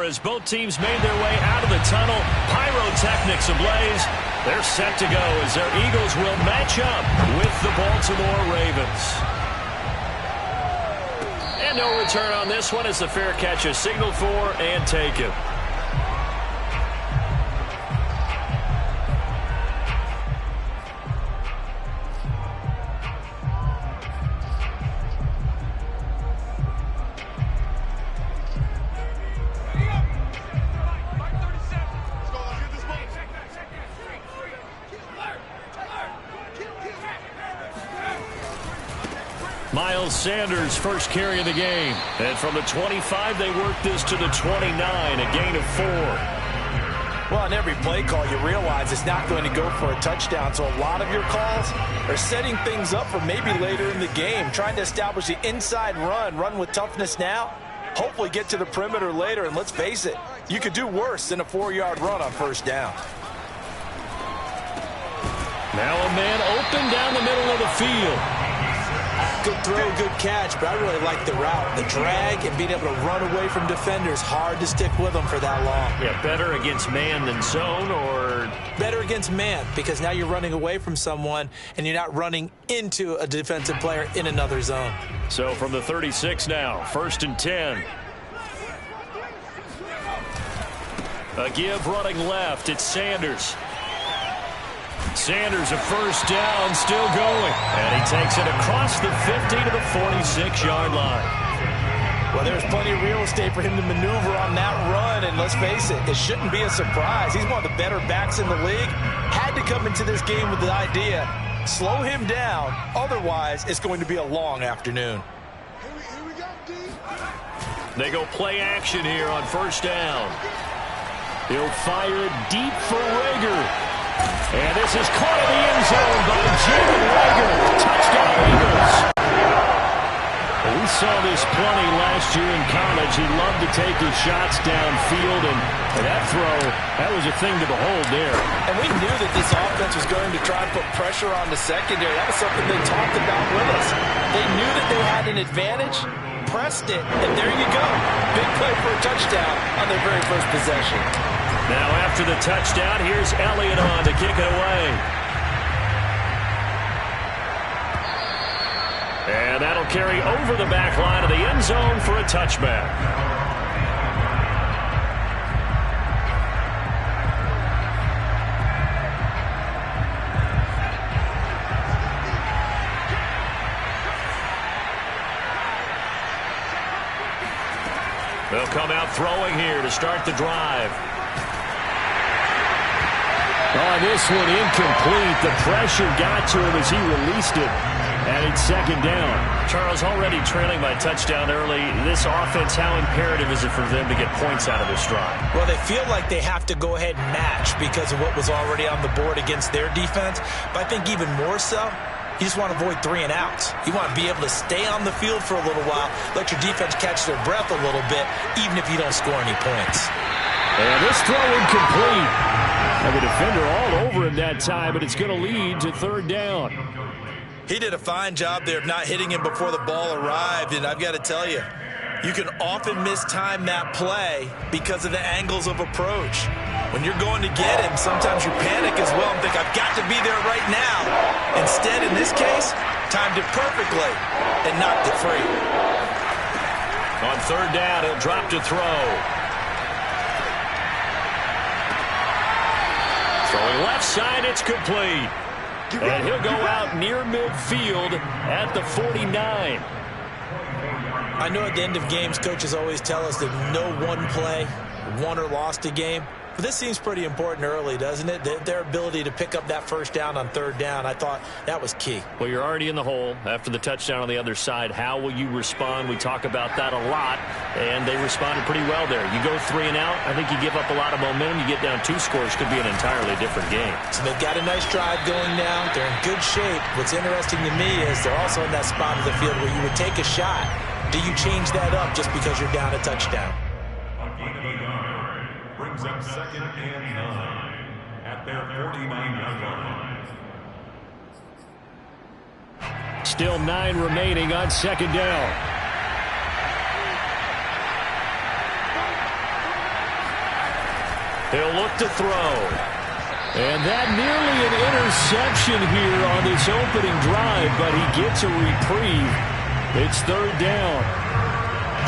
score as both teams made their way out of the tunnel. Pyrotechnics ablaze. They're set to go as their Eagles will match up with the Baltimore Ravens. And no return on this one as the fair catch is signaled for and taken. Miles Sanders first carry of the game. And from the 25, they work this to the 29, a gain of 4. Well, on every play call, you realize it's not going to go for a touchdown. So a lot of your calls are setting things up for maybe later in the game, trying to establish the inside run with toughness now, hopefully get to the perimeter later. And let's face it, you could do worse than a 4-yard run on first down. Now a man open down the middle of the field. Good throw, good catch, but I really like the route. The drag and being able to run away from defenders, hard to stick with them for that long. Yeah, better against man than zone, or? Better against man, because now you're running away from someone and you're not running into a defensive player in another zone. So from the 36 now, 1st and 10. A give running left, it's Sanders. Sanders, a first down, still going. And he takes it across the 50 to the 46-yard line. Well, there's plenty of real estate for him to maneuver on that run. And let's face it, it shouldn't be a surprise. He's one of the better backs in the league. Had to come into this game with the idea, slow him down. Otherwise, it's going to be a long afternoon. They go play action here on first down. He'll fire it deep for Rager. And this is caught in the end zone by Jalen Rager. Touchdown, Eagles. Well, we saw this plenty last year in college. He loved to take his shots downfield, and that throw, that was a thing to behold there. And we knew that this offense was going to try and put pressure on the secondary. That was something they talked about with us. They knew that they had an advantage, pressed it, and there you go. Big play for a touchdown on their very first possession. Now after the touchdown, here's Elliott on to kick it away. And that'll carry over the back line of the end zone for a touchback. They'll come out throwing here to start the drive. Oh, this one incomplete. The pressure got to him as he released it. And it's second down. Charles, already trailing by touchdown early. This offense, how imperative is it for them to get points out of their stride? Well, they feel like they have to go ahead and match because of what was already on the board against their defense. But I think even more so, you just want to avoid 3 and outs. You want to be able to stay on the field for a little while, let your defense catch their breath a little bit, even if you don't score any points. And this throw incomplete. And the defender all over him that time, but it's going to lead to third down. He did a fine job there of not hitting him before the ball arrived, and I've got to tell you, you can often mistime that play because of the angles of approach. When you're going to get him, sometimes you panic as well and think, I've got to be there right now. Instead, in this case, timed it perfectly and knocked it free. On third down, he'll drop to throw. Throwing left side, it's complete. And he'll go out near midfield at the 49. I know at the end of games, coaches always tell us that no one play won or lost a game. But this seems pretty important early, doesn't it? Their ability to pick up that first down on third down, I thought that was key. Well, you're already in the hole after the touchdown on the other side. How will you respond? We talk about that a lot, and they responded pretty well there. You go 3 and out, I think you give up a lot of momentum. You get down 2 scores, could be an entirely different game. So they've got a nice drive going now. They're in good shape. What's interesting to me is they're also in that spot of the field where you would take a shot. Do you change that up just because you're down a touchdown? Brings up 2nd and 9 at their 49-yard line. Still 9 remaining on second down. He'll look to throw. And that nearly an interception here on this opening drive, but he gets a reprieve. It's third down.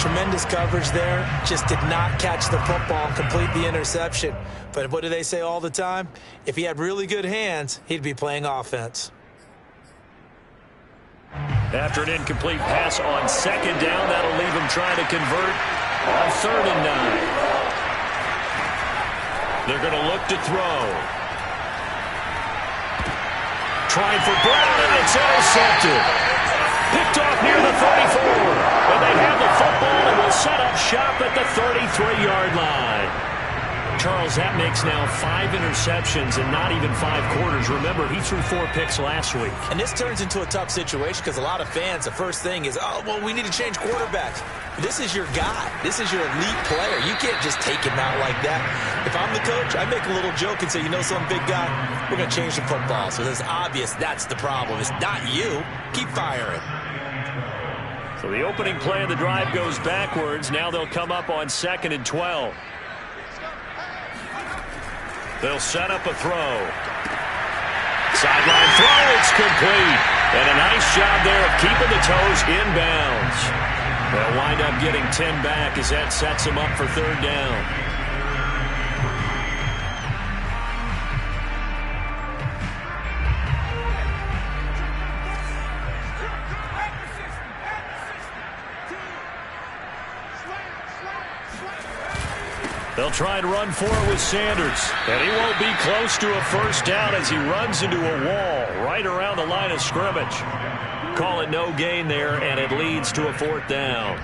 Tremendous coverage there. Just did not catch the football and complete the interception. But what do they say all the time? If he had really good hands, he'd be playing offense. After an incomplete pass on second down, that'll leave him trying to convert on 3rd and 9. They're going to look to throw. Trying for Brown, and it's intercepted. Picked off near the 34. And they have the football and will set up shop at the 33-yard line. Charles, that makes now 5 interceptions and not even 5 quarters. Remember, he threw 4 picks last week. And this turns into a tough situation because a lot of fans, the first thing is, oh, well, we need to change quarterbacks. This is your guy. This is your elite player. You can't just take him out like that. If I'm the coach, I make a little joke and say, you know, some big guy, we're going to change the football. So it's obvious that's the problem. It's not you. Keep firing. So the opening play of the drive goes backwards. Now they'll come up on 2nd and 12. They'll set up a throw. Sideline throw, it's complete. And a nice job there of keeping the toes inbounds. They'll wind up getting 10 back as that sets them up for 3rd down. They'll try and run for it with Sanders. And he won't be close to a first down as he runs into a wall right around the line of scrimmage. Call it no gain there, and it leads to a 4th down.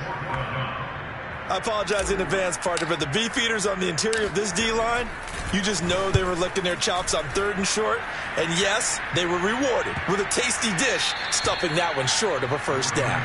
I apologize in advance, partner, but the beefeaters on the interior of this D-line, you just know they were licking their chops on 3rd and short. And yes, they were rewarded with a tasty dish, stuffing that one short of a first down.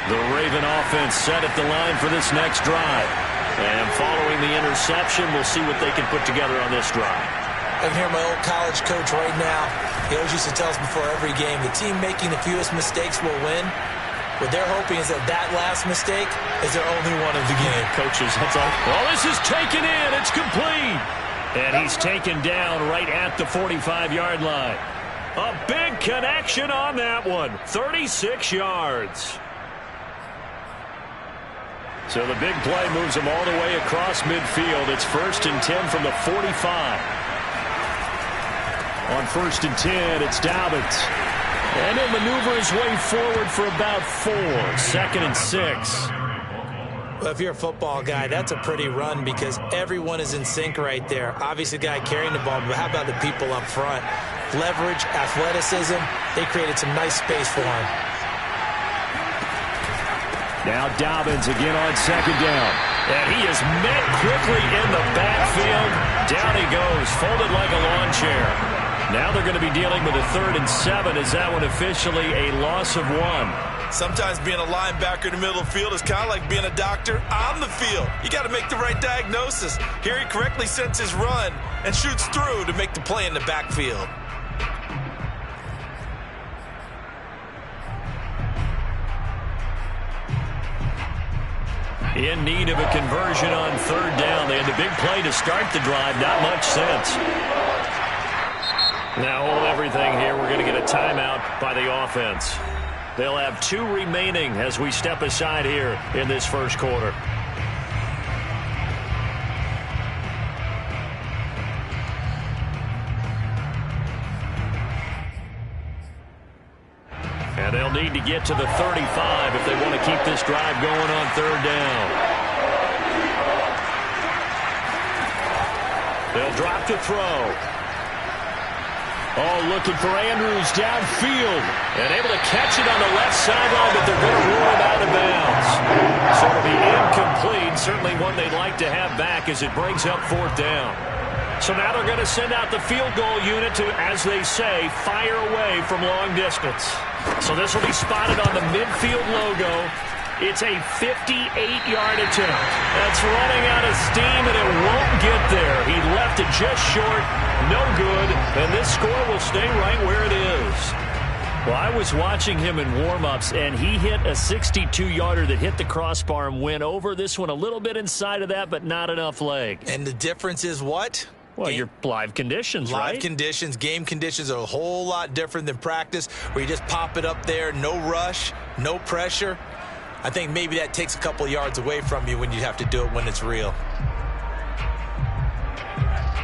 The Raven offense set at the line for this next drive. And following the interception, we'll see what they can put together on this drive. I can hear my old college coach right now. He always used to tell us before every game, the team making the fewest mistakes will win. What they're hoping is that that last mistake is their only one of the game. Coaches, that's all. Well, this is taken in. It's complete. And he's taken down right at the 45-yard line. A big connection on that one. 36 yards. So the big play moves them all the way across midfield. It's 1st and 10 from the 45. On 1st and 10, it's Dobbins. And he'll maneuver his way forward for about 4. 2nd and 6. Well, if you're a football guy, that's a pretty run because everyone is in sync right there. Obviously, the guy carrying the ball, but how about the people up front? Leverage, athleticism, they created some nice space for him. Now Dobbins again on 2nd down. And he is met quickly in the backfield. Down he goes, folded like a lawn chair. Now they're going to be dealing with a 3rd and 7. Is that one officially a loss of 1? Sometimes being a linebacker in the middle of the field is kind of like being a doctor on the field. You got to make the right diagnosis. Here he correctly sends his run and shoots through to make the play in the backfield. In need of a conversion on 3rd down. They had the big play to start the drive. Not much sense. Now hold everything here. We're going to get a timeout by the offense. They'll have 2 remaining as we step aside here in this first quarter. And they'll need to get to the 35 if they want to keep this drive going on 3rd down. They'll drop to throw. Oh, looking for Andrews downfield. And able to catch it on the left sideline, but they're going to rule him out of bounds. So it'll be incomplete. Certainly one they'd like to have back as it brings up 4th down. So now they're going to send out the field goal unit to, as they say, fire away from long distance. So this will be spotted on the midfield logo. It's a 58-yard attempt. That's running out of steam, and it won't get there. He left it just short, no good, and this score will stay right where it is. Well, I was watching him in warm-ups, and he hit a 62-yarder that hit the crossbar and went over. This one a little bit inside of that, but not enough leg. And the difference is what? Well, your live conditions, right? Live conditions, game conditions are a whole lot different than practice, where you just pop it up there, no rush, no pressure. I think maybe that takes a couple yards away from you when you have to do it when it's real.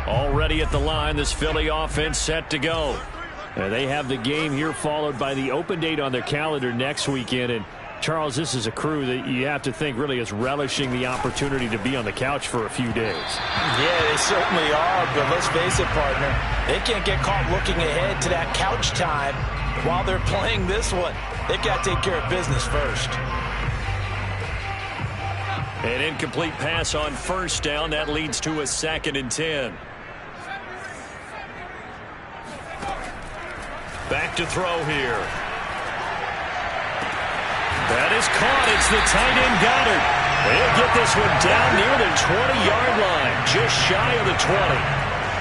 Already at the line, this Philly offense set to go. They have the game here followed by the open date on their calendar next weekend. And, Charles, this is a crew that you have to think really is relishing the opportunity to be on the couch for a few days. Yeah, they certainly are. But let's face it, partner, they can't get caught looking ahead to that couch time while they're playing this one. They've got to take care of business first. An incomplete pass on first down. That leads to a 2nd and 10. Back to throw here. That is caught. It's the tight end Goddard. They'll get this one down near the 20-yard line, just shy of the 20.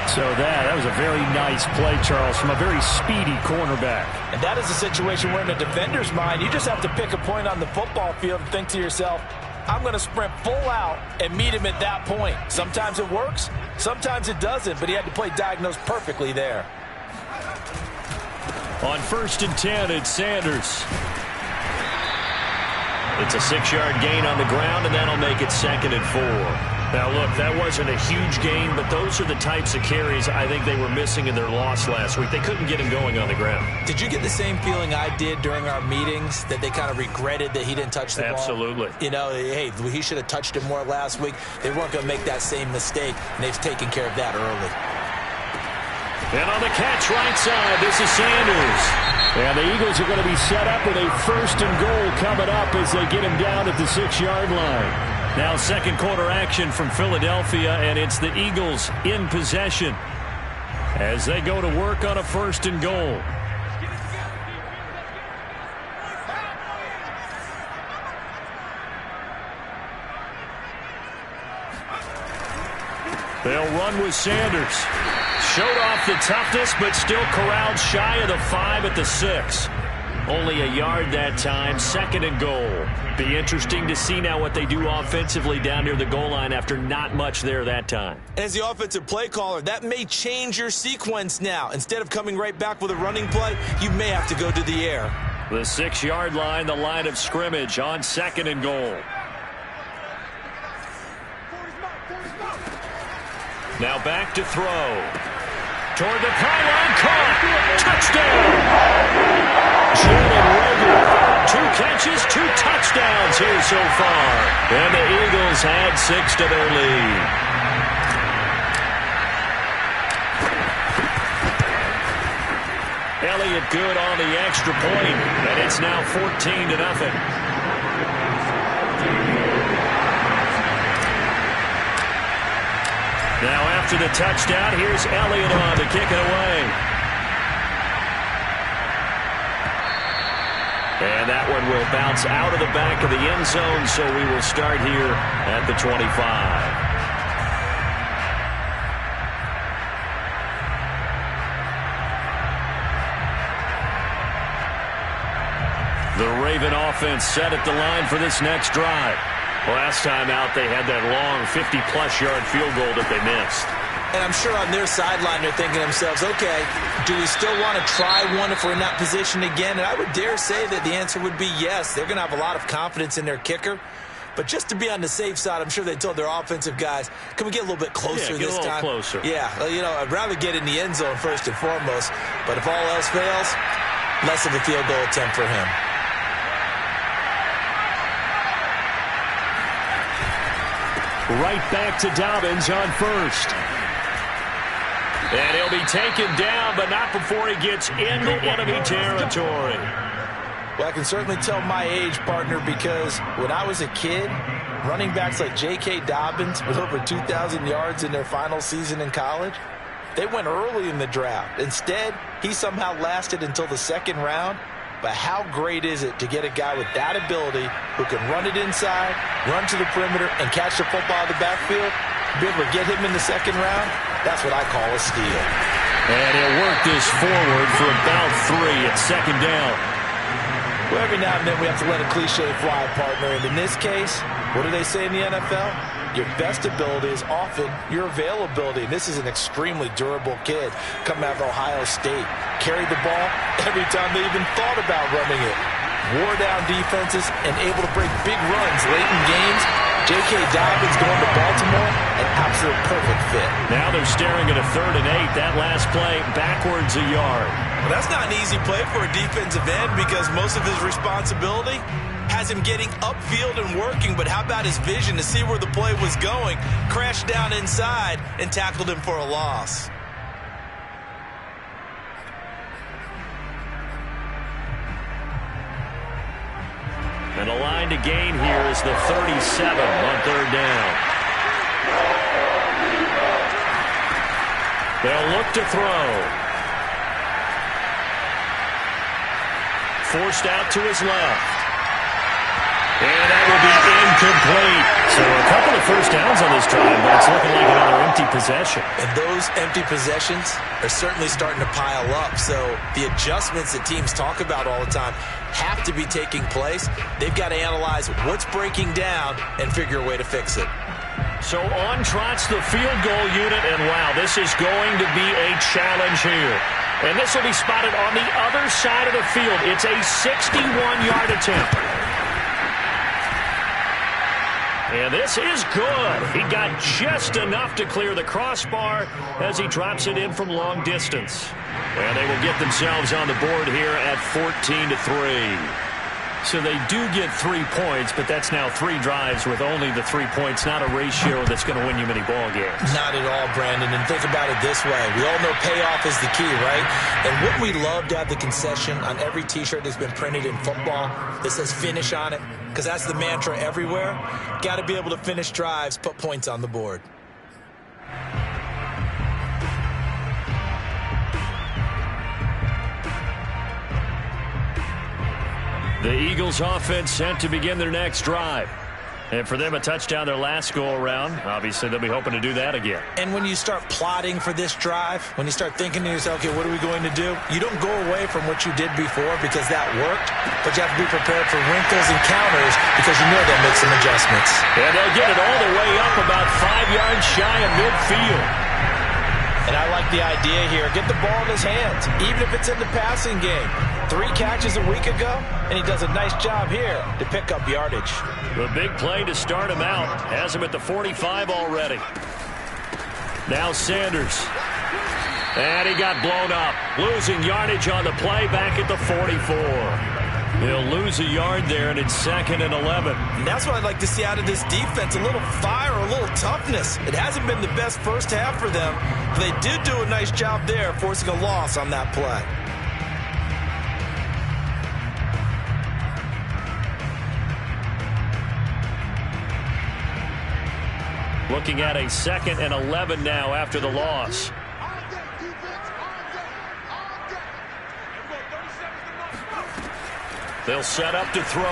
So that was a very nice play, Charles, from a very speedy cornerback. And that is a situation where in a defender's mind, you just have to pick a point on the football field and think to yourself, I'm going to sprint full out and meet him at that point. Sometimes it works, sometimes it doesn't, but he had to play diagnosed perfectly there. On 1st and 10, it's Sanders. It's a 6-yard gain on the ground, and that'll make it 2nd and 4. Now, look, that wasn't a huge gain, but those are the types of carries I think they were missing in their loss last week. They couldn't get him going on the ground. Did you get the same feeling I did during our meetings, that they kind of regretted that he didn't touch the ball? Absolutely. You know, hey, he should have touched it more last week. They weren't going to make that same mistake, and they've taken care of that early. And on the catch right side, this is Sanders. And the Eagles are going to be set up with a 1st and goal coming up as they get him down at the 6-yard line. Now second quarter action from Philadelphia, and it's the Eagles in possession as they go to work on a 1st and goal. They'll run with Sanders. Showed off the toughness, but still corralled shy of the 5 at the 6. Only a yard that time, 2nd and goal. Be interesting to see now what they do offensively down near the goal line after not much there that time. As the offensive play caller, that may change your sequence now. Instead of coming right back with a running play, you may have to go to the air. The 6-yard line, the line of scrimmage on 2nd and goal. Now back to throw. Toward the pylon, caught. Touchdown! Jalen Reagor, 2 catches, 2 touchdowns here so far. And the Eagles add 6 to their lead. Elliott good on the extra point, and it's now 14-0. Now after the touchdown, here's Elliott on to kick it away. And that one will bounce out of the back of the end zone, so we will start here at the 25. The Raven offense set at the line for this next drive. Last time out, they had that long 50-plus yard field goal that they missed. And I'm sure on their sideline they're thinking to themselves, okay, do we still want to try one if we're in that position again? And I would dare say that the answer would be yes. They're going to have a lot of confidence in their kicker. But just to be on the safe side, I'm sure they told their offensive guys, can we get a little bit closer this time? Closer. Yeah, you know, I'd rather get in the end zone first and foremost. But if all else fails, less of a field goal attempt for him. Right back to Dobbins on 1st. And he'll be taken down, but not before he gets into enemy territory. Well, I can certainly tell my age, partner, because when I was a kid, running backs like J.K. Dobbins with over 2,000 yards in their final season in college, they went early in the draft. Instead, he somehow lasted until the 2nd round. But how great is it to get a guy with that ability who can run it inside, run to the perimeter, and catch the football in the backfield? Be able to get him in the second round? That's what I call a steal. And he'll work this forward for about 3 at second down. Well, every now and then we have to let a cliche fly, partner. And in this case, what do they say in the NFL? Your best ability is often your availability. And this is an extremely durable kid coming out of Ohio State. Carried the ball every time they even thought about running it. Wore down defenses and able to break big runs late in games. J.K. Dobbins going to Baltimore, an absolute perfect fit. Now they're staring at a 3rd and 8. That last play, backwards a yard. Well, that's not an easy play for a defensive end because most of his responsibility has him getting upfield and working, but how about his vision to see where the play was going, crashed down inside, and tackled him for a loss. And the line to gain here is the 37 on 3rd down. They'll look to throw. Forced out to his left. And that will be incomplete. So a couple of first downs on this drive, but it's looking like another empty possession. And those empty possessions are certainly starting to pile up. So the adjustments that teams talk about all the time have to be taking place. They've got to analyze what's breaking down and figure a way to fix it. So on trots the field goal unit, and wow, this is going to be a challenge here. And this will be spotted on the other side of the field. It's a 61-yard attempt. And this is good. He got just enough to clear the crossbar as he drops it in from long distance. And they will get themselves on the board here at 14-3. So they do get 3 points, but that's now 3 drives with only the 3 points, not a ratio that's going to win you many ball games. Not at all, Brandon. And think about it this way. We all know payoff is the key, right? And wouldn't we love to have the concession on every T-shirt that's been printed in football that says finish on it? Because that's the mantra everywhere. Got to be able to finish drives, put points on the board. The Eagles offense set to begin their next drive. And for them, a touchdown their last go-around. Obviously, they'll be hoping to do that again. And when you start plotting for this drive, when you start thinking to yourself, okay, what are we going to do? You don't go away from what you did before because that worked, but you have to be prepared for wrinkles and counters because you know they'll make some adjustments. And they'll get it all the way up about 5 yards shy of midfield. And I like the idea here. Get the ball in his hands, even if it's in the passing game. 3 catches a week ago, and he does a nice job here to pick up yardage. The big play to start him out. Has him at the 45 already. Now Sanders. And he got blown up. Losing yardage on the play back at the 44. He'll lose a yard there, and it's 2nd and 11. And that's what I'd like to see out of this defense, a little fire, a little toughness. It hasn't been the best first half for them, but they did do a nice job there forcing a loss on that play. Looking at a 2nd and 11 now after the loss. They'll set up to throw.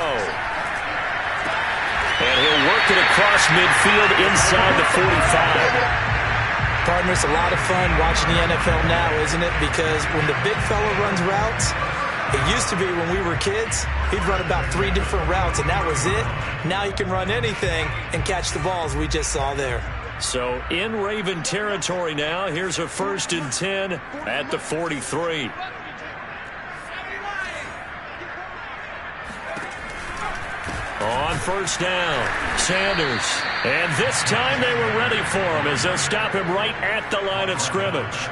And he'll work it across midfield inside the 45. Partner, it's a lot of fun watching the NFL now, isn't it? Because when the big fella runs routes, it used to be when we were kids, he'd run about 3 different routes, and that was it. Now he can run anything and catch the balls we just saw there. So in Raven territory now, here's a 1st and 10 at the 43. On 1st down, Sanders. And this time they were ready for him as they'll stop him right at the line of scrimmage.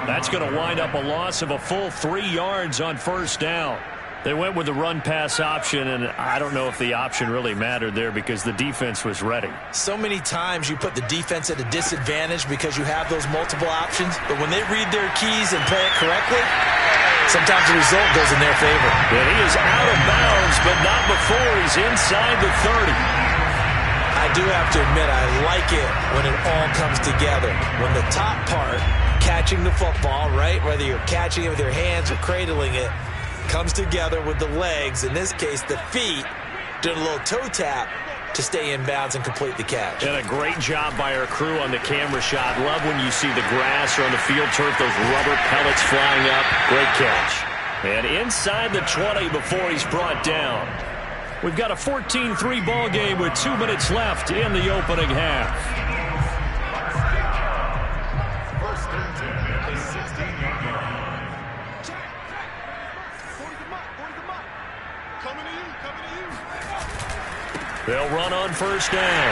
That's going to wind up a loss of a full 3 yards on 1st down. They went with the run-pass option, and I don't know if the option really mattered there because the defense was ready. So many times you put the defense at a disadvantage because you have those multiple options, but when they read their keys and play it correctly, sometimes the result goes in their favor. And he is out of bounds, but not before he's inside the 30. I do have to admit, I like it when it all comes together. When the top part, catching the football, right, whether you're catching it with your hands or cradling it, comes together with the legs, in this case the feet, doing a little toe tap to stay in bounds and complete the catch. And a great job by our crew on the camera shot. Love when you see the grass or on the field turf, those rubber pellets flying up. Great catch. And inside the 20 before he's brought down. We've got a 14-3 ball game with 2 minutes left in the opening half. First and 10 at the 16-yard line. They'll run on first down.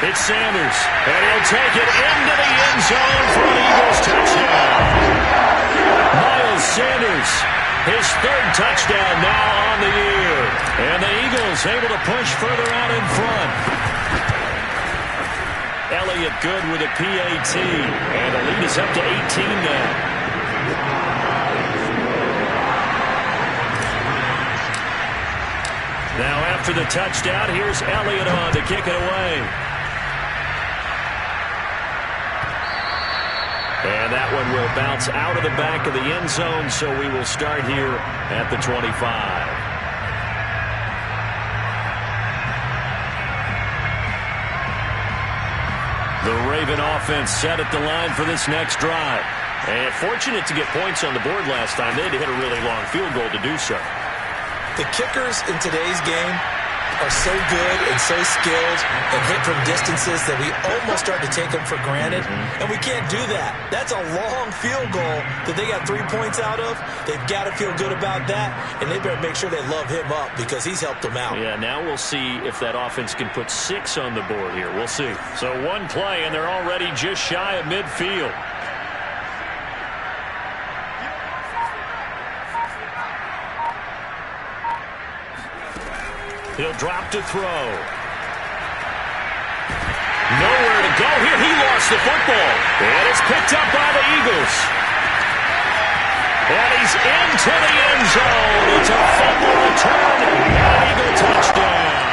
It's Sanders, and he'll take it into the end zone for an Eagles touchdown. Miles Sanders, his third touchdown now on the year. And the Eagles able to push further out in front. Elliott good with a PAT, and the lead is up to 18 now. Now after the touchdown, here's Elliott on to kick it away. And that one will bounce out of the back of the end zone, so we will start here at the 25. The Raven offense set at the line for this next drive. And fortunate to get points on the board last time. They had to hit a really long field goal to do so. The kickers in today's game are so good and so skilled and hit from distances that we almost start to take them for granted, and we can't do that. That's a long field goal that they got 3 points out of. They've got to feel good about that, and they better make sure they love him up because he's helped them out. Yeah, now we'll see if that offense can put 6 on the board here. We'll see. So one play, and they're already just shy of midfield. He'll drop to throw. Nowhere to go here. He lost the football. And it's picked up by the Eagles. And he's into the end zone. It's a fumble return and an Eagle touchdown.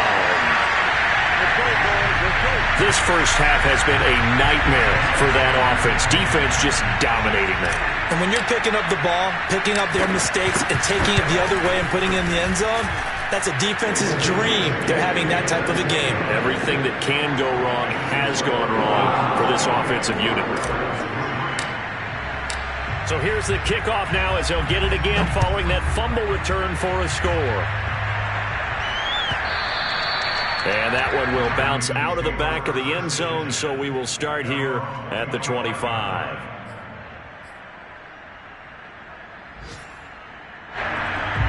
This first half has been a nightmare for that offense. Defense just dominating them. And when you're picking up the ball, picking up their mistakes, and taking it the other way and putting it in the end zone, that's a defense's dream. They're having that type of a game. Everything that can go wrong has gone wrong for this offensive unit. So here's the kickoff now as they'll get it again following that fumble return for a score. And that one will bounce out of the back of the end zone, so we will start here at the 25.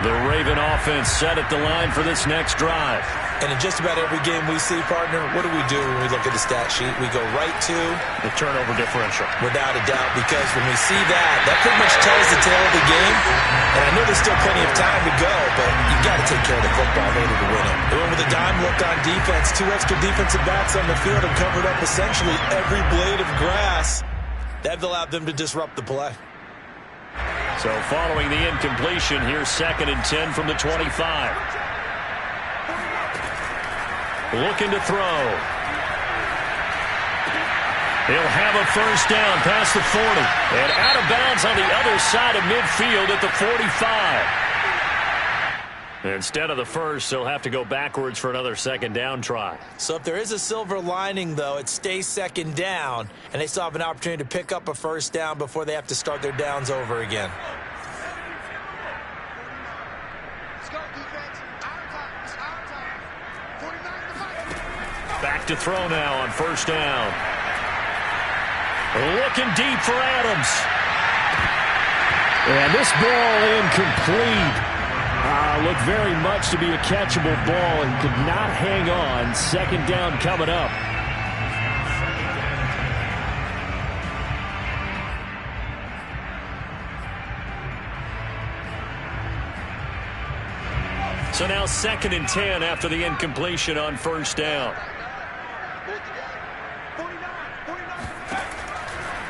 The Raven offense set at the line for this next drive. And in just about every game we see, partner, what do we do when we look at the stat sheet? We go right to the turnover differential. Without a doubt, because when we see that pretty much tells the tale of the game. And I know there's still plenty of time to go, but you've got to take care of the football in order to win it. They went with a dime look on defense, 2 extra defensive backs on the field and covered up essentially every blade of grass. That allowed them to disrupt the play. So following the incompletion, here's 2nd and 10 from the 25. Looking to throw. He'll have a first down past the 40. And out of bounds on the other side of midfield at the 45. Instead of the first, he'll have to go backwards for another 2nd down try. So if there is a silver lining, though, it stays 2nd down, and they still have an opportunity to pick up a first down before they have to start their downs over again. Back to throw now on first down. Looking deep for Adams. And this ball incomplete. Looked very much to be a catchable ball and could not hang on. 2nd down coming up. So now 2nd and 10 after the incompletion on first down.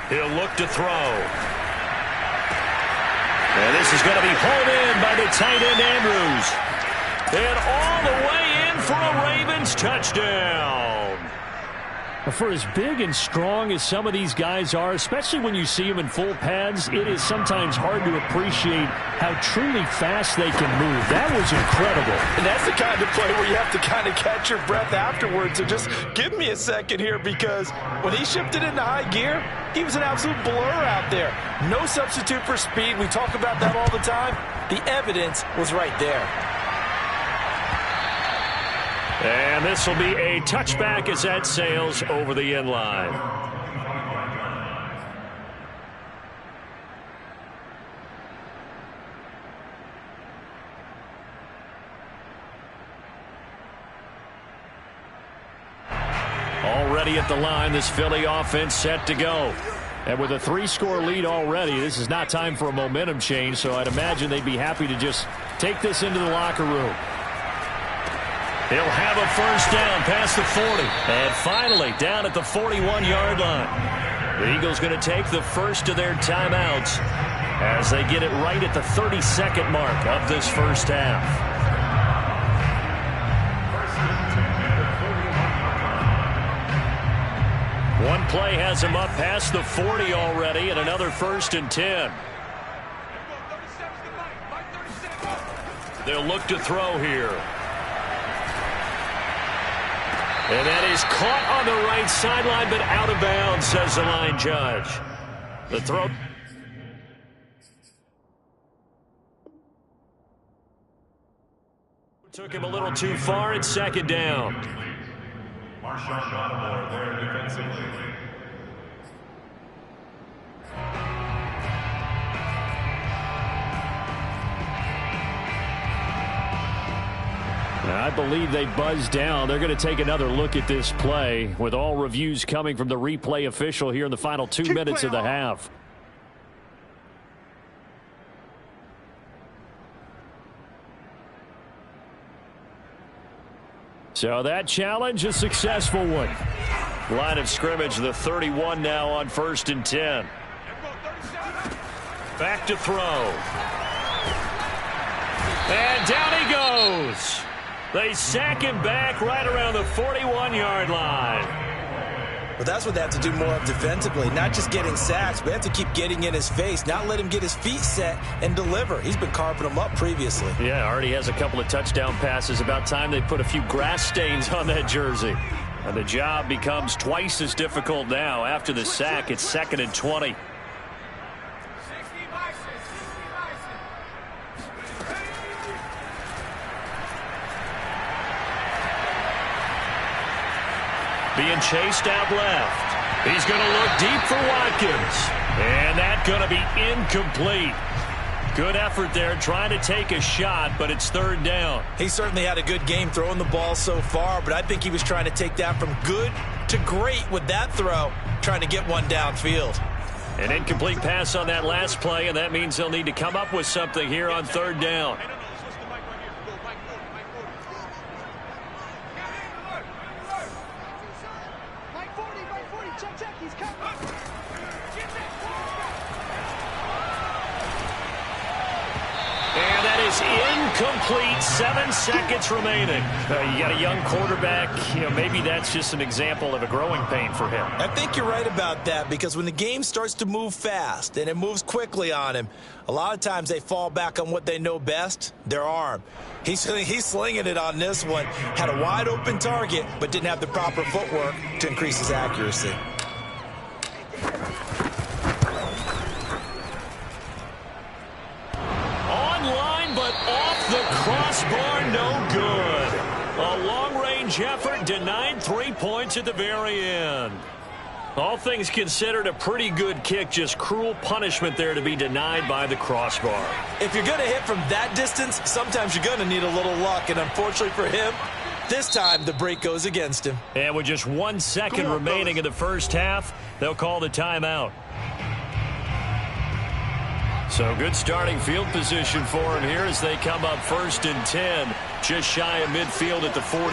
He'll look to throw. And this is going to be hauled in by the tight end Andrews. And all the way in for a Ravens touchdown. For as big and strong as some of these guys are, especially when you see them in full pads, it is sometimes hard to appreciate how truly fast they can move. That was incredible. And that's the kind of play where you have to kind of catch your breath afterwards. So just give me a second here, because when he shifted into high gear, he was an absolute blur out there. No substitute for speed. We talk about that all the time. The evidence was right there. And this will be a touchback as that sails over the end line. Already at the line, this Philly offense set to go. And with a 3-score lead already, this is not time for a momentum change, so I'd imagine they'd be happy to just take this into the locker room. He'll have a first down past the 40. And finally, down at the 41-yard line. The Eagles going to take the first of their timeouts as they get it right at the 32nd mark of this first half. One play has him up past the 40 already, and another 1st and 10. They'll look to throw here. And that is caught on the right sideline, but out of bounds, says the line judge. The throw. Took him a little too far. It's 2nd down. Marshawn Lattimore there defensively. I believe they buzzed down. They're going to take another look at this play, with all reviews coming from the replay official here in the final 2 minutes of the half. So that challenge, a successful one. Line of scrimmage, the 31 now on 1st and 10. Back to throw. And down he goes. They sack him back right around the 41-yard line. Well, that's what they have to do more of defensively, not just getting sacks, but they have to keep getting in his face, not let him get his feet set and deliver. He's been carving them up previously. Yeah, already has a couple of touchdown passes. About time they put a few grass stains on that jersey. And the job becomes twice as difficult now. After the sack, it's 2nd and 20. Being chased out left. He's going to look deep for Watkins. And that's going to be incomplete. Good effort there trying to take a shot, but it's 3rd down. He certainly had a good game throwing the ball so far, but I think he was trying to take that from good to great with that throw, trying to get one downfield. An incomplete pass on that last play, and that means they'll need to come up with something here on 3rd down. Incomplete, 7 seconds remaining. You got a young quarterback. Maybe that's just an example of a growing pain for him. I think you're right about that, because when the game starts to move fast and it moves quickly on him, a lot of times they fall back on what they know best, their arm. He's slinging it on this one. Had a wide open target, but didn't have the proper footwork to increase his accuracy. The crossbar, no good. A long-range effort denied 3 points at the very end. All things considered, a pretty good kick, just cruel punishment there to be denied by the crossbar. If you're going to hit from that distance, sometimes you're going to need a little luck, and unfortunately for him, this time the break goes against him. And with just 1 second remaining in the first half, they'll call the timeout. So good starting field position for him here as they come up 1st and 10, just shy of midfield at the 48.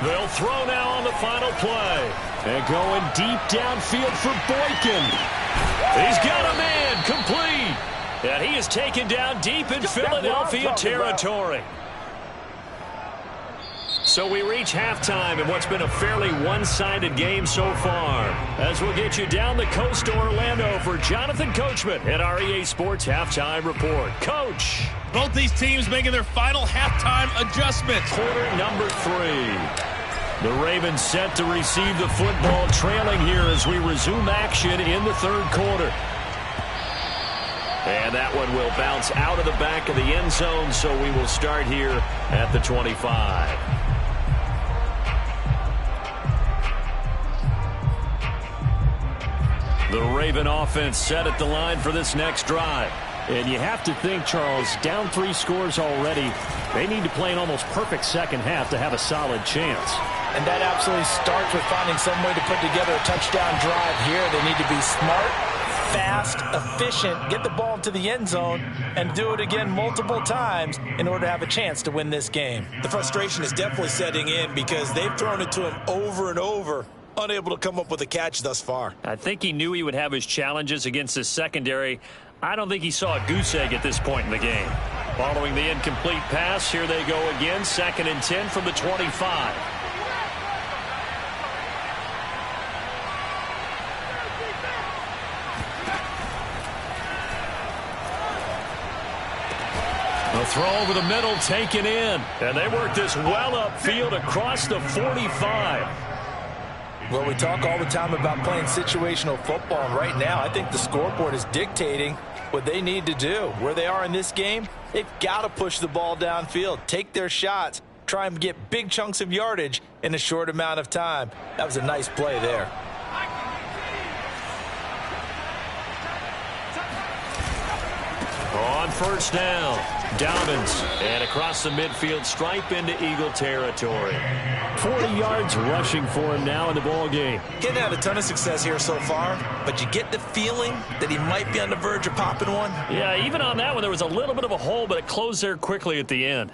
They'll throw now on the final play. And going deep downfield for Boykin. He's got a man, complete. And he is taken down deep in Philadelphia territory. So we reach halftime in what's been a fairly one-sided game so far. As we'll get you down the coast to Orlando for Jonathan Coachman at our EA Sports Halftime Report. Coach. Both these teams making their final halftime adjustments. Quarter number 3. The Ravens set to receive the football, trailing here as we resume action in the third quarter. And that one will bounce out of the back of the end zone, so we will start here at the 25. The Raven offense set at the line for this next drive. And you have to think, Charles, down 3 scores already. They need to play an almost perfect second half to have a solid chance. And that absolutely starts with finding some way to put together a touchdown drive here. They need to be smart, fast, efficient, get the ball into the end zone, and do it again multiple times in order to have a chance to win this game. The frustration is definitely setting in because they've thrown it to him over and over, unable to come up with a catch thus far. I think he knew he would have his challenges against his secondary. I don't think he saw a goose egg at this point in the game. Following the incomplete pass, here they go again, 2nd and 10 from the 25. A throw over the middle taken in. And they work this well upfield across the 45. Well, we talk all the time about playing situational football, and right now I think the scoreboard is dictating what they need to do. Where they are in this game, they've got to push the ball downfield, take their shots, try and get big chunks of yardage in a short amount of time. That was a nice play there. On first down, Dobbins, and across the midfield stripe into Eagle territory. 40 yards rushing for him now in the ball game. Getting had a ton of success here so far, but you get the feeling that he might be on the verge of popping one. Yeah, even on that one, there was a little bit of a hole, but it closed there quickly at the end.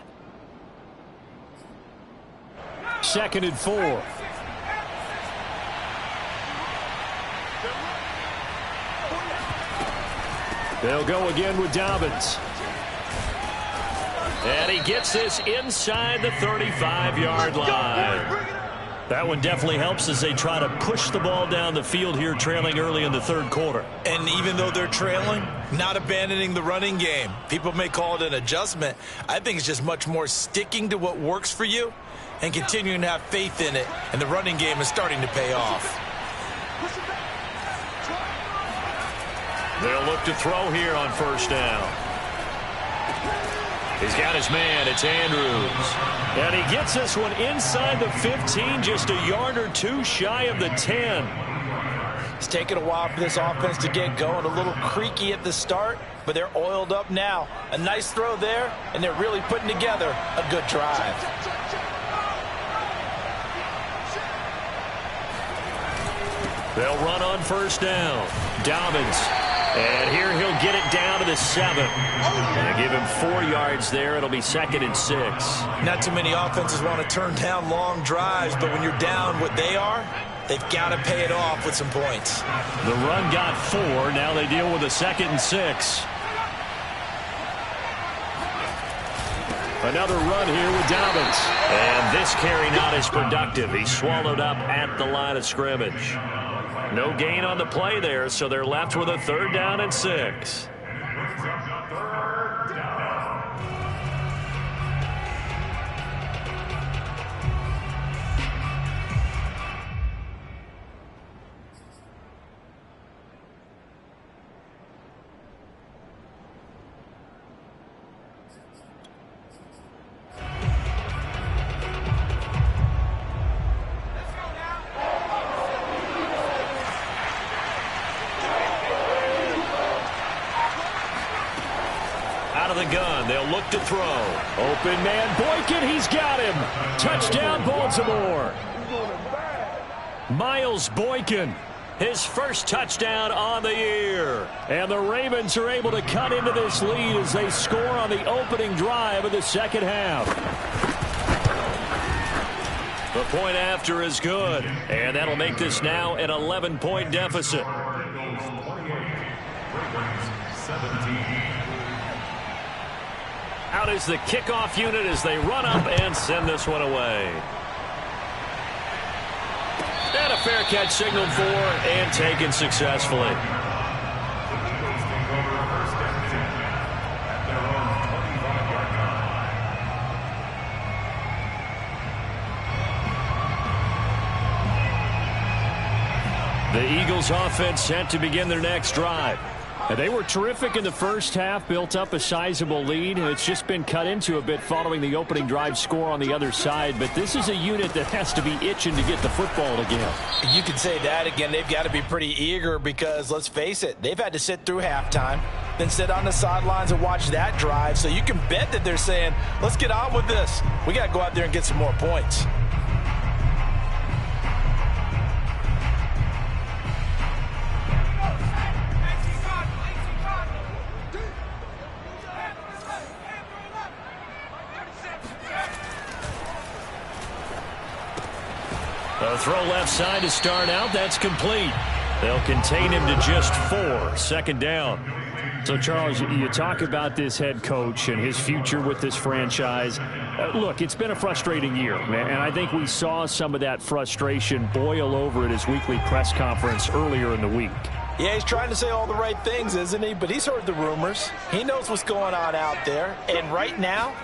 2nd and 4. They'll go again with Dobbins. And he gets this inside the 35-yard line. That one definitely helps as they try to push the ball down the field here, trailing early in the third quarter. And even though they're trailing, not abandoning the running game. People may call it an adjustment. I think it's just much more sticking to what works for you and continuing to have faith in it. And the running game is starting to pay off. They'll look to throw here on first down. He's got his man. It's Andrews. And he gets this one inside the 15, just a yard or two shy of the 10. It's taken a while for this offense to get going. A little creaky at the start, but they're oiled up now. A nice throw there, and they're really putting together a good drive. They'll run on first down. Dobbins. And here he'll get it down to the 7. And give him 4 yards there. It'll be 2nd and 6. Not too many offenses want to turn down long drives, but when you're down what they are, they've got to pay it off with some points. The run got 4. Now they deal with a 2nd and 6. Another run here with Dobbins. And this carry not as productive. He's swallowed up at the line of scrimmage. No gain on the play there, so they're left with a 3rd down and 6. The gun. They'll look to throw. Open man Boykin. He's got him. Touchdown Baltimore. Miles Boykin. His first touchdown on the year. And the Ravens are able to cut into this lead as they score on the opening drive of the second half. The point after is good. And that'll make this now an 11-point deficit. Out is the kickoff unit as they run up and send this one away. And a fair catch signaled for and taken successfully. The Eagles offense set to begin their next drive. And they were terrific in the first half, built up a sizable lead. It's just been cut into a bit following the opening drive score on the other side. But this is a unit that has to be itching to get the football again. You can say that again. They've got to be pretty eager because, let's face it, they've had to sit through halftime, then sit on the sidelines and watch that drive. So you can bet that they're saying, let's get on with this. We got to go out there and get some more points. A throw left side to start out. That's complete. They'll contain him to just 4. Second down. So, Charles, you talk about this head coach and his future with this franchise. Look, it's been a frustrating year, man, and I think we saw some of that frustration boil over at his weekly press conference earlier in the week. Yeah, he's trying to say all the right things, isn't he? But he's heard the rumors. He knows what's going on out there. And right now,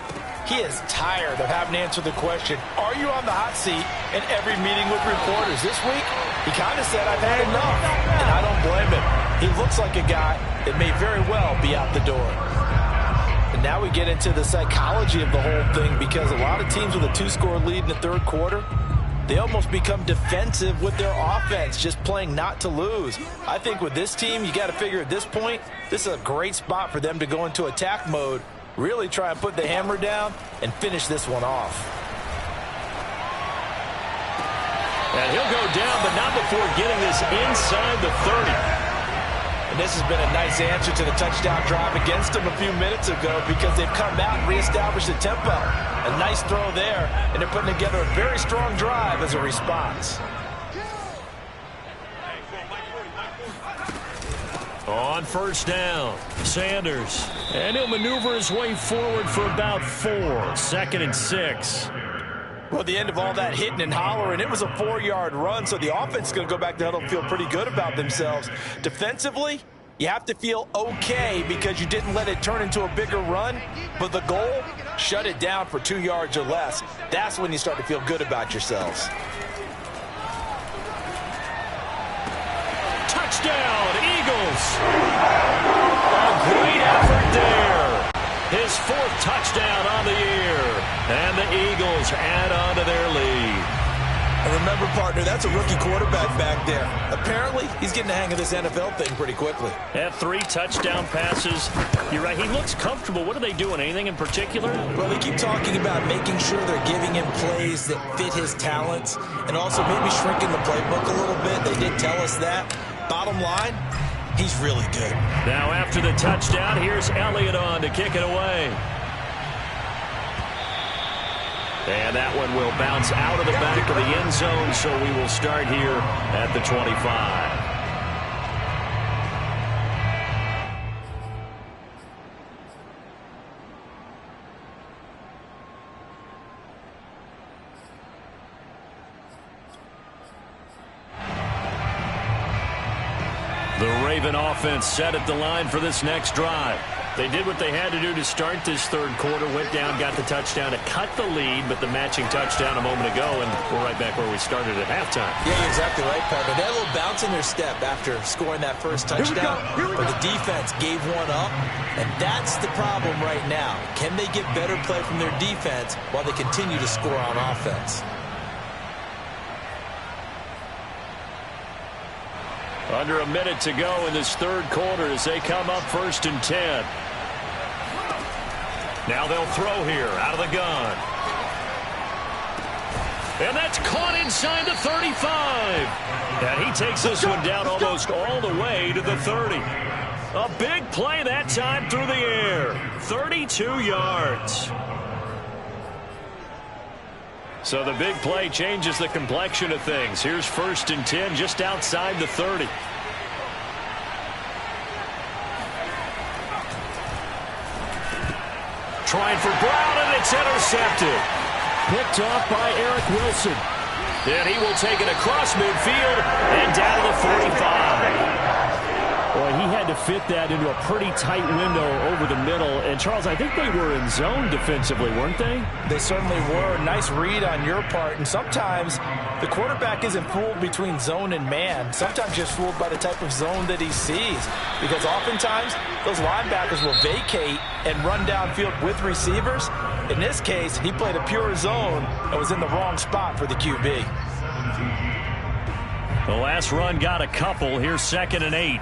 he is tired of having to answer the question, are you on the hot seat in every meeting with reporters? This week, he kind of said, I've had enough. And I don't blame him. He looks like a guy that may very well be out the door. And now we get into the psychology of the whole thing because a lot of teams with a 2-score lead in the third quarter, they almost become defensive with their offense, just playing not to lose. I think with this team, you got to figure at this point, this is a great spot for them to go into attack mode, really try and put the hammer down and finish this one off. And he'll go down, but not before getting this inside the 30. And this has been a nice answer to the touchdown drive against them a few minutes ago because they've come out and reestablished the tempo. A nice throw there, and they're putting together a very strong drive as a response. On first down, Sanders. And he'll maneuver his way forward for about 4. 2nd and 6. Well, the end of all that hitting and hollering, it was a 4-yard run, so the offense is going to go back there and feel pretty good about themselves. Defensively, you have to feel okay because you didn't let it turn into a bigger run, but the goal, shut it down for 2 yards or less. That's when you start to feel good about yourselves. Touchdown, Eagles! A great effort there. His 4th touchdown on the year. And the Eagles add on to their lead. And remember, partner, that's a rookie quarterback back there. Apparently, he's getting the hang of this NFL thing pretty quickly. Had 3 touchdown passes. You're right, he looks comfortable. What are they doing? Anything in particular? Well, they keep talking about making sure they're giving him plays that fit his talents and also maybe shrinking the playbook a little bit. They did tell us that. Bottom line, he's really good. Now after the touchdown, here's Elliott on to kick it away. And that one will bounce out of the back of the end zone, so we will start here at the 25. The Raven offense set at the line for this next drive. They did what they had to do to start this third quarter, went down, got the touchdown to cut the lead, but the matching touchdown a moment ago, and we're right back where we started at halftime. Yeah, you're exactly right, partner. They had a little bounce in their step after scoring that first touchdown, but the defense gave one up, and that's the problem right now. Can they get better play from their defense while they continue to score on offense? Under a minute to go in this third quarter as they come up 1st and 10. Now they'll throw here out of the gun. And that's caught inside the 35. And he takes this one down almost all the way to the 30. A big play that time through the air. 32 yards. So the big play changes the complexion of things. Here's 1st and 10 just outside the 30. trying for Brown, and it's intercepted. Picked off by Eric Wilson. And he will take it across midfield and down to the 45. Boy, he had to fit that into a pretty tight window over the middle. And, Charles, I think they were in zone defensively, weren't they? They certainly were. Nice read on your part. And sometimes the quarterback isn't fooled between zone and man. Sometimes just fooled by the type of zone that he sees. Because oftentimes those linebackers will vacate and run downfield with receivers. In this case, he played a pure zone and was in the wrong spot for the QB. The last run got a couple. Here's 2nd and 8.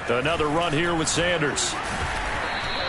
Another run here with Sanders.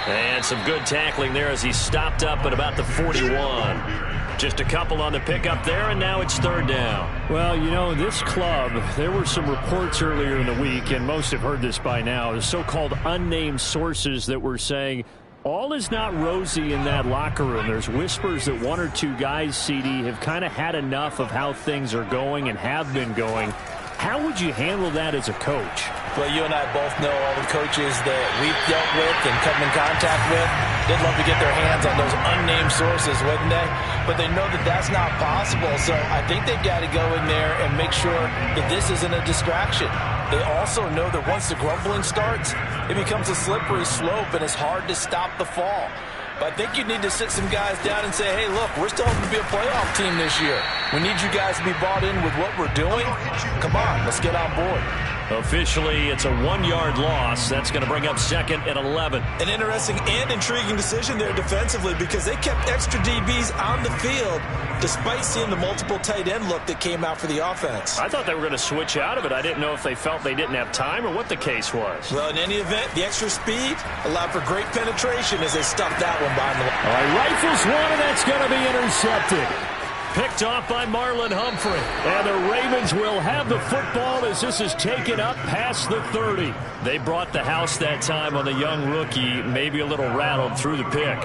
And some good tackling there as he stopped up at about the 41. Just a couple on the pickup there, and now it's 3rd down. Well, you know, this club, there were some reports earlier in the week, and most have heard this by now, the so-called unnamed sources that were saying all is not rosy in that locker room. There's whispers that 1 or 2 guys, CD, have kind of had enough of how things are going and have been going. How would you handle that as a coach? Well, you and I both know all the coaches that we've dealt with and come in contact with. They'd love to get their hands on those unnamed sources, wouldn't they? But they know that that's not possible. So I think they've got to go in there and make sure that this isn't a distraction. They also know that once the grumbling starts, it becomes a slippery slope and it's hard to stop the fall. But I think you need to sit some guys down and say, hey, look, we're still hoping to be a playoff team this year. We need you guys to be bought in with what we're doing. Come on, let's get on board. Officially, it's a 1-yard loss. That's going to bring up 2nd and 11. An interesting and intriguing decision there defensively because they kept extra DBs on the field despite seeing the multiple tight end look that came out for the offense. I thought they were going to switch out of it. I didn't know if they felt they didn't have time or what the case was. Well, in any event, the extra speed allowed for great penetration as they stuffed that one behind the line. All right, rifles one, and that's going to be intercepted. Picked off by Marlon Humphrey. And the Ravens will have the football as this is taken up past the 30. They brought the house that time on the young rookie, maybe a little rattled through the pick.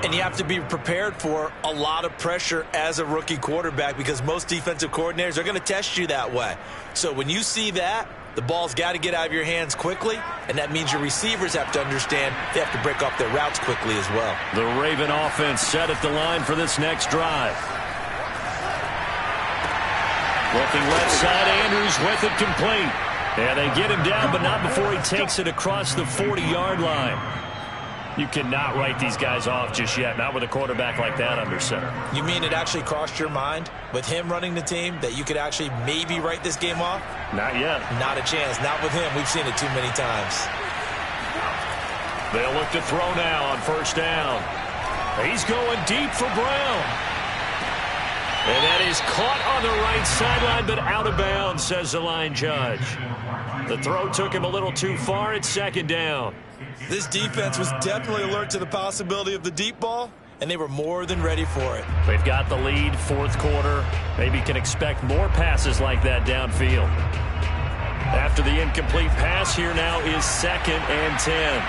And you have to be prepared for a lot of pressure as a rookie quarterback because most defensive coordinators are going to test you that way. So when you see that, the ball's got to get out of your hands quickly, and that means your receivers have to understand they have to break off their routes quickly as well. The Raven offense set at the line for this next drive. Looking left side, Andrews with it complete. And they get him down, but not before he takes it across the 40-yard line. You cannot write these guys off just yet, not with a quarterback like that under center. You mean it actually crossed your mind with him running the team that you could actually maybe write this game off? Not yet. Not a chance. Not with him. We've seen it too many times. They'll look to throw now on 1st down. He's going deep for Brown. And that is caught on the right sideline, but out of bounds, says the line judge. The throw took him a little too far. It's 2nd down. This defense was definitely alert to the possibility of the deep ball, and they were more than ready for it. They've got the lead, 4th quarter. Maybe can expect more passes like that downfield. After the incomplete pass, here now is 2nd and 10.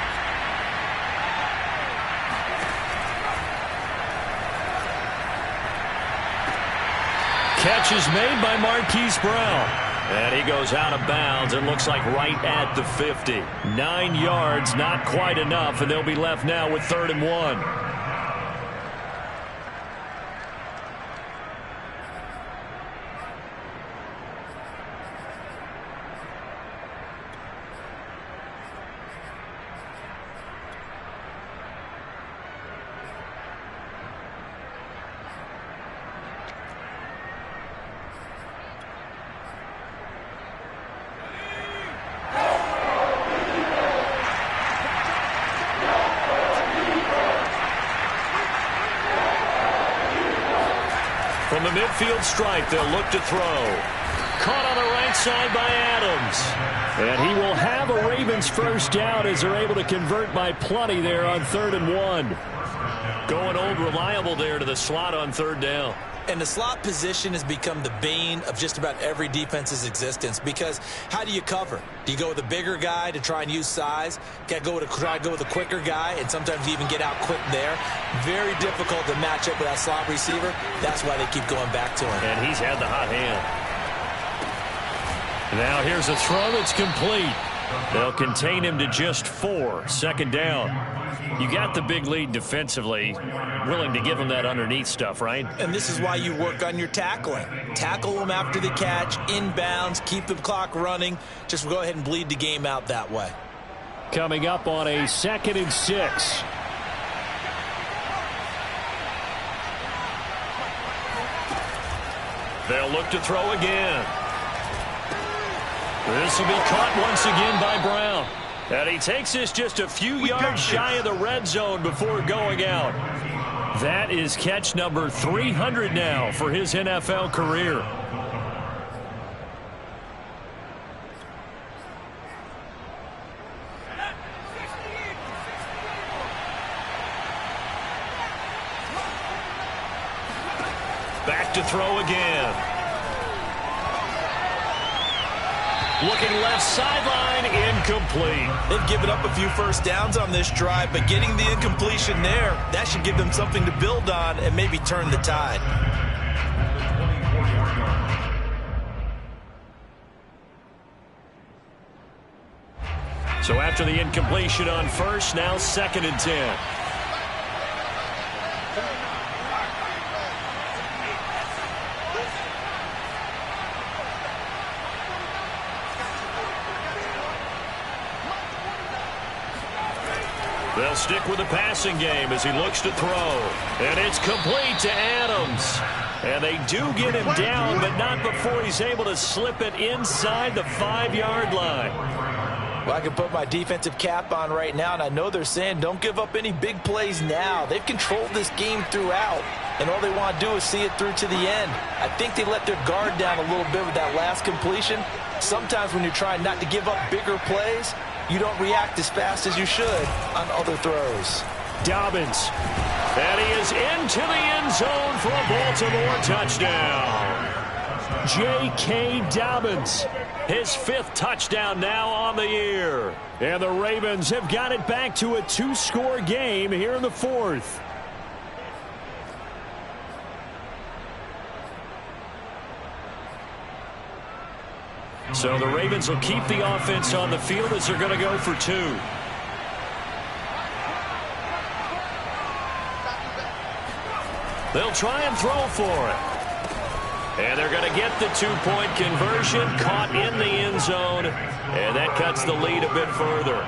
Catch is made by Marquise Brown. And he goes out of bounds and looks like right at the 50. 9 yards, not quite enough, and they'll be left now with 3rd and 1. From the midfield stripe, they'll look to throw. Caught on the right side by Adams. And he will have a Ravens 1st down as they're able to convert by plenty there on 3rd and 1. Going old reliable there to the slot on 3rd down. And the slot position has become the bane of just about every defense's existence because how do you cover? Do you go with a bigger guy to try and use size? Try to go with a quicker guy and sometimes even get out quick there? Very difficult to match up with that slot receiver. That's why they keep going back to him. And he's had the hot hand. Now here's a throw that's complete. They'll contain him to just 4. Second down. You got the big lead defensively. Willing to give him that underneath stuff, right? And this is why you work on your tackling. Tackle them after the catch, inbounds, keep the clock running. Just go ahead and bleed the game out that way. Coming up on a 2nd and 6. They'll look to throw again. This will be caught once again by Brown. And he takes this just a few yards shy of the red zone before going out. That is catch number 300 now for his NFL career. Back to throw again. Looking left sideline, incomplete. They've given up a few first downs on this drive, but getting the incompletion there, that should give them something to build on and maybe turn the tide. So after the incompletion on first, now 2nd and 10. They'll stick with the passing game as he looks to throw. And it's complete to Adams. And they do get him down, but not before he's able to slip it inside the 5-yard line. Well, I can put my defensive cap on right now, and I know they're saying don't give up any big plays now. They've controlled this game throughout, and all they want to do is see it through to the end. I think they let their guard down a little bit with that last completion. Sometimes when you're trying not to give up bigger plays, you don't react as fast as you should on other throws. Dobbins. And he is into the end zone for a Baltimore touchdown. J.K. Dobbins. His 5th touchdown now on the year. And the Ravens have got it back to a 2-score game here in the 4th. So the Ravens will keep the offense on the field as they're going to go for 2. They'll try and throw for it. And they're going to get the 2-point conversion, caught in the end zone, and that cuts the lead a bit further.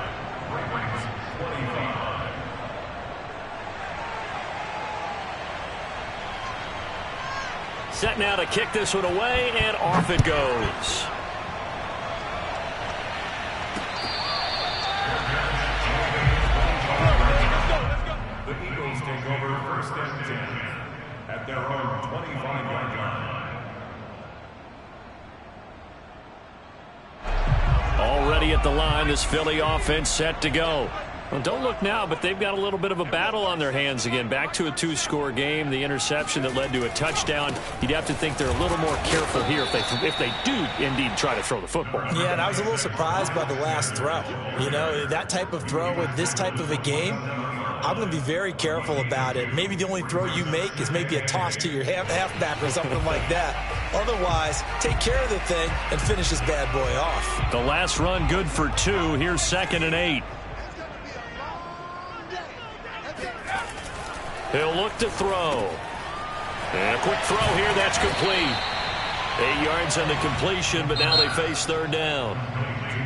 Set now to kick this one away, and off it goes. The Eagles take over 1st and 10 at their own 25-yard line. Already at the line, this Philly offense set to go. Well, don't look now, but they've got a little bit of a battle on their hands again. Back to a 2-score game. The interception that led to a touchdown. You'd have to think they're a little more careful here if they do indeed try to throw the football. Yeah, and I was a little surprised by the last throw. You know, that type of throw with this type of a game, I'm going to be very careful about it. Maybe the only throw you make is maybe a toss to your halfback or something like that. Otherwise, take care of the thing and finish this bad boy off. The last run good for 2. Here's 2nd and 8. He'll look to throw. And a quick throw here, that's complete. 8 yards on the completion, but now they face 3rd down.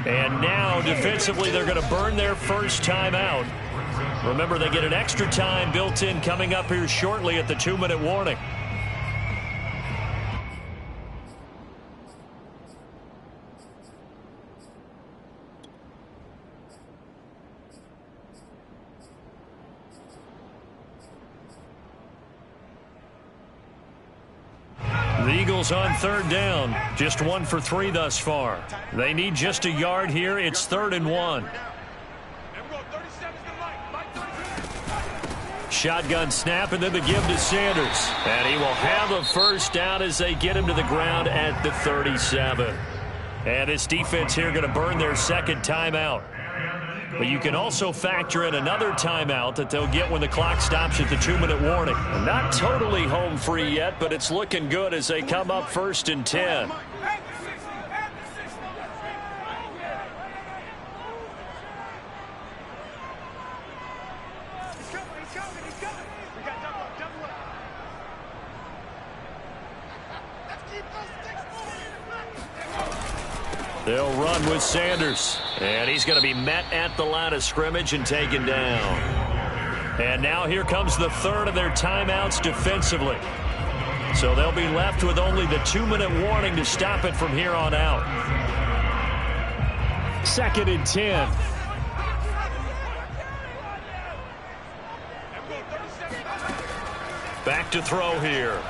And now, defensively, they're going to burn their first time out. Remember, they get an extra time built in coming up here shortly at the 2-minute warning. The Eagles on 3rd down. Just 1 for 3 thus far. They need just a yard here. It's 3rd and 1. Shotgun snap, and then the give to Sanders. And he will have a first down as they get him to the ground at the 37. And this defense here going to burn their 2nd timeout. But you can also factor in another timeout that they'll get when the clock stops at the 2-minute warning. Not totally home free yet, but it's looking good as they come up 1st and 10. They'll run with Sanders. And he's going to be met at the line of scrimmage and taken down. And now here comes the third of their timeouts defensively. So they'll be left with only the 2-minute warning to stop it from here on out. 2nd and 10. Back to throw here.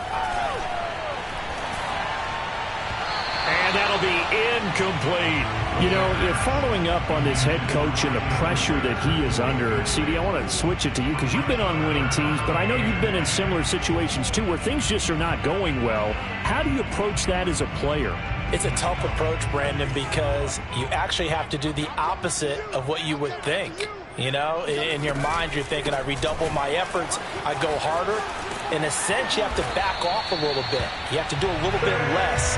And that'll be incomplete. You know, if following up on this head coach and the pressure that he is under, CD, I want to switch it to you because you've been on winning teams, but I know you've been in similar situations too where things just are not going well. How do you approach that as a player? It's a tough approach, Brandon, because you actually have to do the opposite of what you would think. You know, in your mind, you're thinking, I redouble my efforts, I go harder. In a sense, you have to back off a little bit. You have to do a little bit less.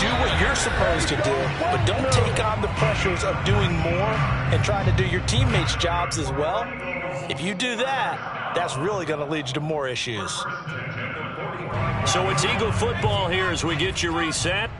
Do what you're supposed to do, but don't take on the pressures of doing more and trying to do your teammates' jobs as well. If you do that, that's really going to lead you to more issues. So it's Eagle football here as we get you reset.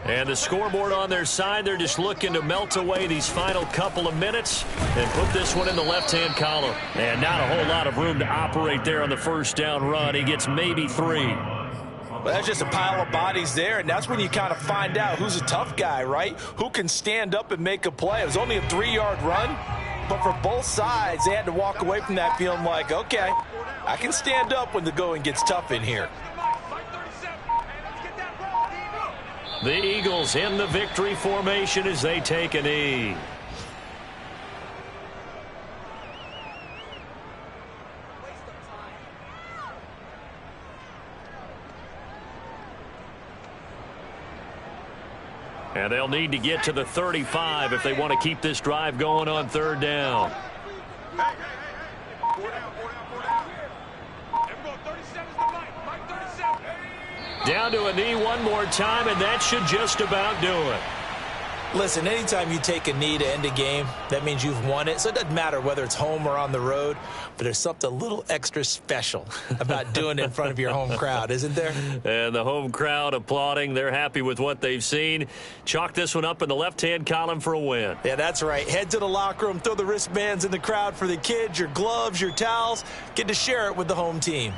And the scoreboard on their side, they're just looking to melt away these final couple of minutes and put this one in the left-hand column. And not a whole lot of room to operate there on the first down run. He gets maybe 3. Well, that's just a pile of bodies there, and that's when you kind of find out who's a tough guy, right? Who can stand up and make a play. It was only a 3-yard run, but for both sides, they had to walk away from that feeling like, okay, I can stand up when the going gets tough in here. The Eagles in the victory formation as they take a knee. And they'll need to get to the 35 if they want to keep this drive going on 3rd down. Down to a knee one more time, and that should just about do it. Listen, anytime you take a knee to end a game, that means you've won it. So it doesn't matter whether it's home or on the road, but there's something a little extra special about doing it in front of your home crowd, isn't there? And the home crowd applauding. They're happy with what they've seen. Chalk this one up in the left-hand column for a win. Yeah, that's right. Head to the locker room, throw the wristbands in the crowd for the kids, your gloves, your towels. Get to share it with the home team.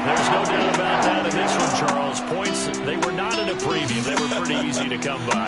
There's no doubt about that in this one, Charles. Points, they were not in a preview. They were pretty easy to come by.